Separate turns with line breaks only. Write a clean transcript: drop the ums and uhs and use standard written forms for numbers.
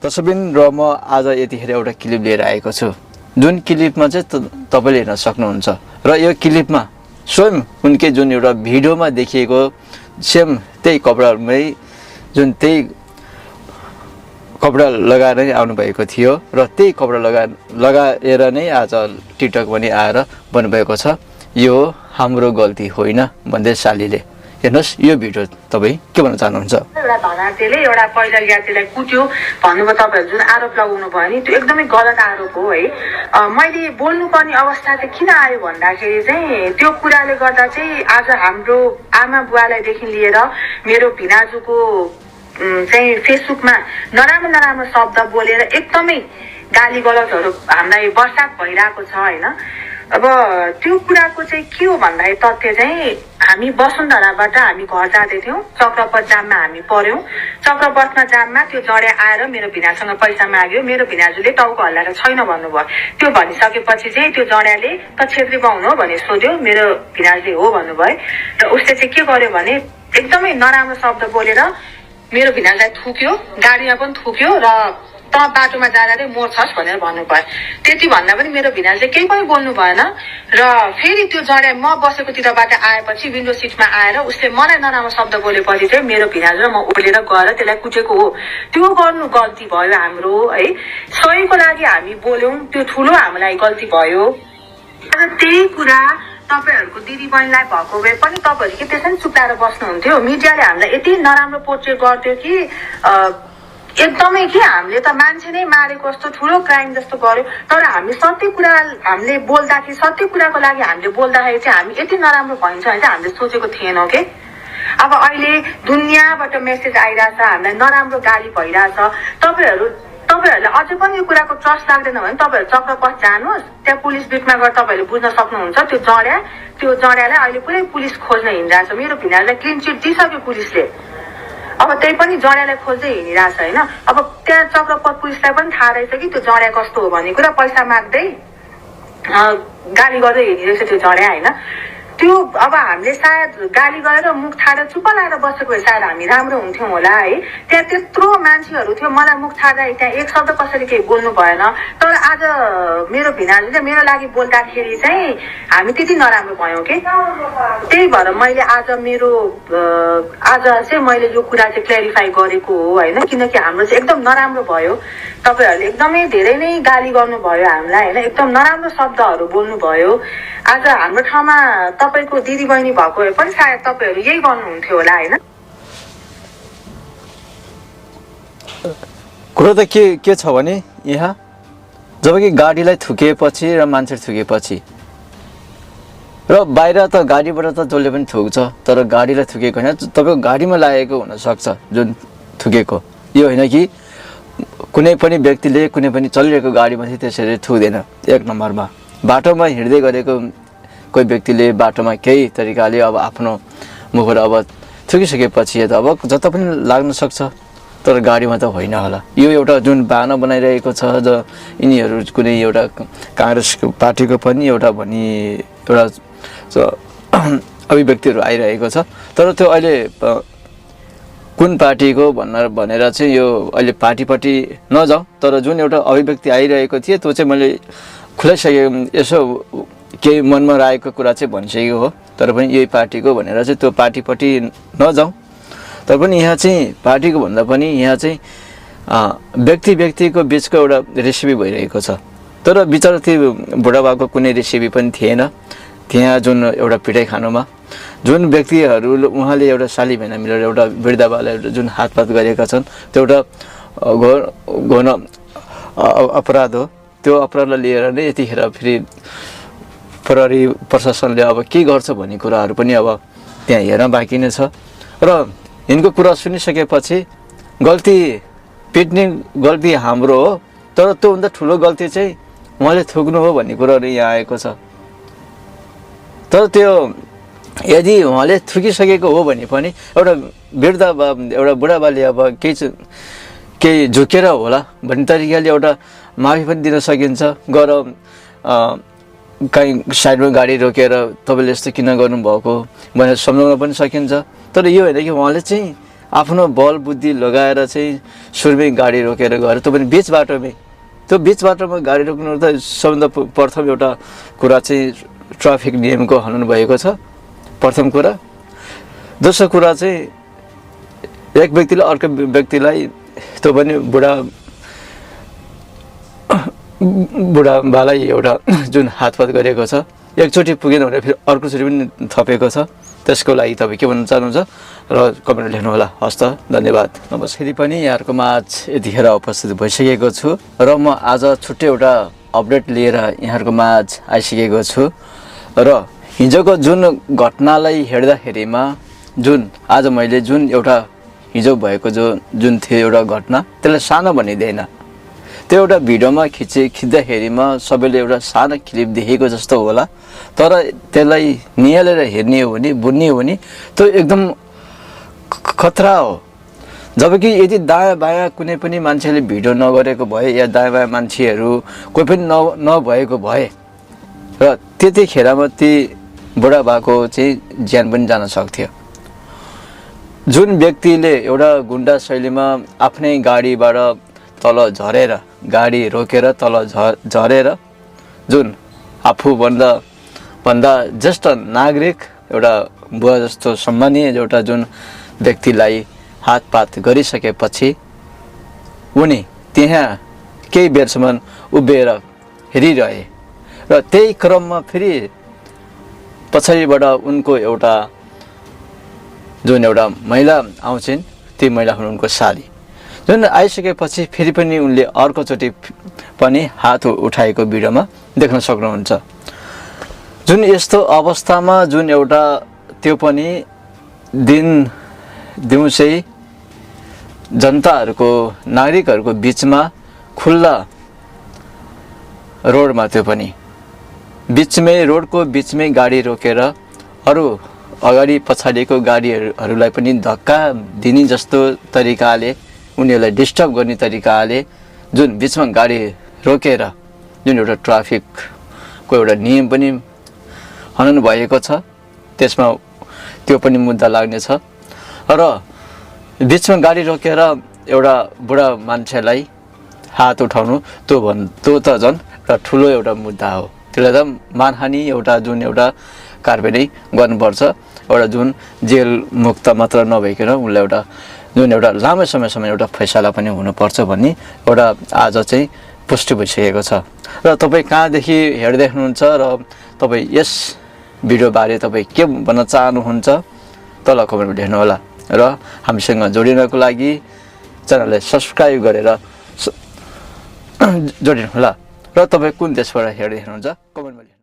दर्शकबिन र म आज यतिखेर एउटा क्लिप लिएर आएको छु जुन क्लिपमा चाहिँ तपाईले हेर्न सक्नुहुन्छ र यो क्लिपमा स्वयं उनकै जुन एउटा भिडियोमा देखिएको सेम त्यही कपडामै जुन त्यही कपडा लगाएर नै आउनु भएको थियो र त्यही कपडा लगाएर नै आज टिकटक पनि आएर भन्नुभएको छ यो हाम्रो गल्ती होइन भन्दै सालीले। हेर्नुहोस् यो भिडियो तपाई के भन्न चाहनुहुन्छ?
एउटा धनार्तेले एउटा पहिला यात्रीलाई कुट्यो भन्नुभयो, तपाईहरु जुन आरोप लगाउनु भयो नि त्यो एकदमै गलत आरोप हो है। मैले बोल्नुपर्ने अवस्था चाहिँ किन आयो भन्दाखेरि चाहिँ त्यो कुराले गर्दा चाहिँ आज हाम्रो आमा बुवालाईदेखि लिएर मेरो भिनाजुको चाहिँ फेसबुकमा नराम्रो शब्द बोलेर एकदमै गाली गलौजहरू हामीलाई वर्षात भइरहेको छ हैन। अब त्यो कुराको चाहिँ के हो भन्दाखेरि तथ्य चाहिँ हामी वसुन्धराबाट हामी घर जाँदै थियौँ, चक्रपथ जाममा हामी पर्यौँ। चक्रपथमा जाममा त्यो जडे आएर मेरो भिनासँग पैसा माग्यो, मेरो भिनाजुले टाउको हल्लाएर छैन भन्नुभयो। त्यो भनिसकेपछि चाहिँ त्यो जड्याले त छेत्री बाहुन हो भने सोध्यो, मेरो भिनाजुले हो भन्नुभयो र उसले चाहिँ के गर्यो भने एकदमै नराम्रो शब्द बोलेर मेरो भिनाजुलाई थुक्यो, गाडीमा पनि थुक्यो र त बाटोमा जाँदा मोर्छस् भनेर भन्नुभयो। त्यति भन्दा पनि मेरो भिनाजुले केही पनि बोल्नु भएन र फेरि त्यो जड्या म बसेकोतिरबाट आएपछि विन्डो सिटमा आएर उसले मलाई नराम्रो शब्द बोलेपछि चाहिँ मेरो भिनाजु र म ओर्लेर गएर त्यसलाई कुटेको हो। त्यो गर्नु गल्ती भयो हाम्रो है। सहीको लागि हामी बोल्यौँ, त्यो ठुलो हामीलाई गल्ती भयो। आज त्यही कुरा तपाईहरुको दिदी बहिनीलाई भएको भए पनि तपाईहरु के त्यसै चुप्लाएर बस्नुहुन्थ्यो? मिडियाले हामीलाई यति नराम्रो पोर्ट्रेट गर्थ्यो कि एकदमै कि हामीले त मान्छे नै मारेको जस्तो ठुलो क्राइम जस्तो गर्यो। तर हामी सत्य कुरा हामीले बोल्दाखेरि सत्य कुराको लागि हामीले बोल्दाखेरि चाहिँ हामी यति नराम्रो भइन्छ भने चाहिँ हामीले सोचेको थिएनौँ के। अब अहिले दुनियाँबाट मेसेज आइरहेछ, हामीलाई नराम्रो गाली भइरहेछ। तपाईहरुले अझै पनि यो कुराको ट्रस्ट लाग्दैन भने तपाईहरु चक्रपथ जानुहोस्, त्यहाँ पुलिस बिटमा गएर तपाईहरुले बुझ्न सक्नुहुन्छ। त्यो जड्यालाई अहिले पुरै पुलिस खोज्न हिँडिरहेछ। मेरो भिनाजुलाई क्लिन चिट दिइसक्यो पुलिसले, अब त्यही पनि जड्यालाई खोज्दै हिँडिरहेछ हैन। अब त्यहाँ चक्रपथ पुलिसलाई पनि थाहा रहेछ कि त्यो जड्या कस्तो हो भन्ने कुरा, पैसा माग्दै गाली गर्दै हिँडिरहेछ त्यो जड्या हैन। त्यो अब हामीले सायद गाली गरेर मुख छाडेर चुप लाएर बसेको भए सायद हामी राम्रो हुन्थ्यौँ होला है। त्यहाँ त्यत्रो मान्छेहरू थियो, मलाई मुख छाड्दा त्यहाँ एक शब्द कसरी केही बोल्नु भएन। तर आज मेरो भिनाजुले मेरो लागि बोल्दाखेरि चाहिँ हामी त्यति नराम्रो भयौँ कि। त्यही भएर मैले आज चाहिँ मैले यो कुरा चाहिँ क्ल्यारिफाई गरेको हो होइन। किनकि हाम्रो चाहिँ एकदम नराम्रो भयो, तपाईहरुले एकदमै धेरै नै गाली गर्नुभयो हामीलाई होइन, एकदम नराम्रो शब्दहरू बोल्नुभयो। आज हाम्रो ठाउँमा तपाईको दिदी बहिनी भएको भए पनि सायद तपाईहरु यही गर्नुहुन्थ्यो होला हैन।
कुरो त के छ भने यहाँ जबकि गाडीलाई थुकेपछि र मान्छे थुकेपछि र बाहिर त गाडीबाट त जसले पनि थुक्छ, तर गाडीलाई थुकेको होइन, तपाईको गाडीमा लागेको हुनसक्छ जुन थुकेको। यो होइन कि कुनै पनि व्यक्तिले कुनै पनि चलिरहेको गाडीमाथि त्यसरी थुक्दैन। एक नम्बरमा बाटोमा हिँड्दै गरेको कोही व्यक्तिले बाटोमा केही तरिकाले अब आफ्नो मुखबाट अब थुकिसकेपछि त अब जता पनि लाग्न सक्छ, तर गाडीमा त होइन होला। यो एउटा जुन बाहना बनाइरहेको छ यिनीहरू कुनै एउटा काङ्ग्रेस पार्टीको पनि एउटा अभिव्यक्तिहरू आइरहेको छ। तर त्यो अहिले कुन पार्टीको भनेर चाहिँ यो अहिले पार्टीपट्टि नजाउँ, तर जुन एउटा अभिव्यक्ति आइरहेको थियो त्यो चाहिँ मैले खुलाइसकेँ। यसो केही मनमा लागेको कुरा चाहिँ भनिसकेको हो, तर पनि यही पार्टीको भनेर चाहिँ त्यो पार्टीपट्टि नजाउँ। तर पनि यहाँ चाहिँ पार्टीको भन्दा पनि यहाँ चाहिँ व्यक्तिको बिचको एउटा रेसिपी भइरहेको छ। तर बिचरा त्यो बुढाबाको कुनै रेसिपी पनि थिएन त्यहाँ। जुन एउटा पिटाइ खानुमा जुन व्यक्तिहरू उहाँले एउटा साली भेना मिलेर एउटा वृद्धबालाई जुन हातपात गरेका छन्, त्यो एउटा घोर अपराध हो। त्यो अपराधलाई लिएर नै यतिखेर फेरि प्रहरी प्रशासनले अब के गर्छ भन्ने कुराहरू पनि अब त्यहाँ हेर्न बाँकी नै छ। र यिनको कुरा सुनिसकेपछि गल्ती पिट्ने गल्ती हाम्रो हो, तर त्योभन्दा ठुलो गल्ती चाहिँ उहाँले थुक्नु हो भन्ने कुराहरू यहाँ आएको छ। तर त्यो यदि उहाँले थुकिसकेको हो भने पनि एउटा वृद्ध एउटा बुढाबाले अब केही झुकेर होला भन्ने तरिकाले एउटा माफी पनि दिन सकिन्छ। गएर कहीँ साइडमा गाडी रोकेर तपाईँले यस्तो किन गर्नुभएको भनेर सम्झाउन पनि सकिन्छ। तर यो होइन कि उहाँले चाहिँ आफ्नो बल बुद्धि लगाएर चाहिँ सुरुमै गाडी रोकेर गएर त्यो पनि बिच बाटोमै, त्यो बिच बाटोमा गाडी रोक्नु त सबभन्दा प्रथम एउटा कुरा चाहिँ ट्राफिक नियमको हनन भएको छ, प्रथम कुरा। दोस्रो कुरा चाहिँ एक व्यक्तिले अर्को व्यक्तिलाई, त्यो पनि बुढाबालाई एउटा जुन हातपात गरेको छ, एकचोटि पुगेन भने फेरि अर्कोचोटि पनि थपेको छ। त्यसको लागि तपाईँ के भन्न चाहनुहुन्छ र कमेन्ट लेख्नु होला। हस् त, धन्यवाद, नमस्कार। पनि यहाँहरूको माझ यतिखेर उपस्थित भइसकेको छु र म आज छुट्टै एउटा अपडेट लिएर यहाँहरूको माझ आइसकेको छु। र हिजोको जुन घटनालाई हेर्दाखेरिमा आज मैले एउटा हिजो भएको जुन थियो एउटा घटना, त्यसलाई सानो भनिँदैन। त्यो एउटा भिडियोमा खिच्दाखेरिमा सबैले एउटा सानो क्लिप देखेको जस्तो होला, तर त्यसलाई निहालेर हेर्ने हो भने, बुझ्ने हो भने त्यो एकदम खतरा हो। जबकि यदि दायाँ बायाँ कुनै पनि मान्छेले भिडियो नगरेको भए या दायाँ बायाँ मान्छेहरू कोही पनि नभएको भए र त्यतिखेरमा ती बुढाबाको चाहिँ ज्यान पनि जान सक्थ्यो। जुन व्यक्तिले एउटा गुन्डा शैलीमा आफ्नै गाडीबाट तल झरेर, गाडी रोकेर तल झरेर जुन आफूभन्दा ज्येष्ठ नागरिक, एउटा बुवा जस्तो सम्मानीय एउटा जुन व्यक्तिलाई हातपात गरिसकेपछि उनी त्यहाँ केही बेरसम्म उभिएर हेरिरहे र त्यही क्रममा फेरि पछाडिबाट उनको एउटा महिला आउँछिन्। ती महिला हुन् उनको साली। जुन आइसकेपछि फेरि पनि उनले अर्कोचोटि पनि हात उठाएको भिडियोमा देख्न सक्नुहुन्छ। जुन यस्तो अवस्थामा जुन एउटा त्यो पनि दिउँसै जनताहरूको, नागरिकहरूको बिचमा खुल्ला रोडमा, त्यो पनि रोडको बिचमै गाडी रोकेर अरू अगाडि पछाडिको गाडीहरूलाई पनि धक्का दिने जस्तो तरिकाले, उनीहरूलाई डिस्टर्ब गर्ने तरिकाले जुन बिचमा गाडी रोकेर जुन एउटा ट्राफिकको एउटा नियम पनि हनन भएको छ, त्यसमा त्यो पनि मुद्दा लाग्नेछ। र बिचमा गाडी रोकेर एउटा बुढा मान्छेलाई हात उठाउनु त्यो त झन् एउटा ठुलो एउटा मुद्दा हो। त्यसलाई त मानहानि एउटा कारबाही गर्नुपर्छ। एउटा जुन जेल मुक्त मात्र नभइकन उनलाई एउटा लामो समयसम्म एउटा फैसला पनि हुनुपर्छ भन्ने एउटा आज चाहिँ पुष्टि भइसकेको छ। र तपाईँ कहाँदेखि हेर्दै हुनुहुन्छ र तपाईँ यस भिडियोबारे तपाईँ के भन्न चाहनुहुन्छ तल कमेन्टमा लेख्नुहोला। र हामीसँग जोडिनको लागि च्यानललाई सब्सक्राइब गरेर जोडिनुहोला। र तपाईँ कुन देशबाट हेर्दै हुनुहुन्छ कमेन्टमा